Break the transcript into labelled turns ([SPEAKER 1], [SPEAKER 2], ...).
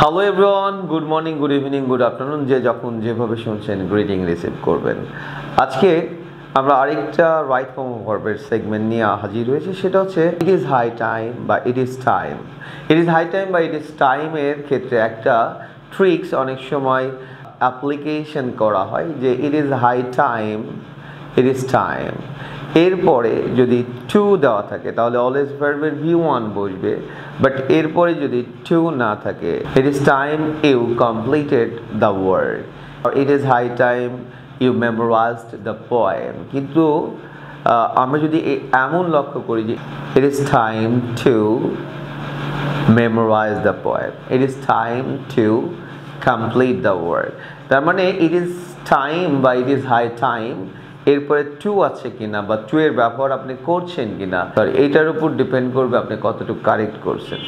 [SPEAKER 1] Hello everyone, good morning, good evening, good afternoon, যে যখন যেভাবে শুনছেন গ্রিটিং রিসিভ করবেন। আজকে আমরা আরেকটা রাইট ফর্ম অফ ভার্বের সেগমেন্ট নিয়ে হাজির হয়েছি, সেটা হচ্ছে ইট ইজ হাই টাইম বা it is time. It is high time বা ইট ইজ টাইমের ক্ষেত্রে একটা ট্রিক্স অনেক সময় অ্যাপ্লিকেশন করা হয় যে it is high time, it is time, এরপরে যদি টু দেওয়া থাকে তাহলে অলওয়েজ ভার্বের V1 বসবে, বাট এরপরে যদি টু না থাকে it is time you completed the word, it is high time you memorised the poem. কিন্তু আমরা যদি এমন লক্ষ্য করি যে it is time to memorise the poem, it is time to complete the word, তার মানে ইট ইজ টাইম বা ইট ইজ হাই টাইম এরপরে টু আছে কিনা বা টু এর ব্যবহার আপনি করছেন কিনা, এইটার উপর ডিপেন্ড করবে আপনি কতটুকু কারেক্ট করছেন।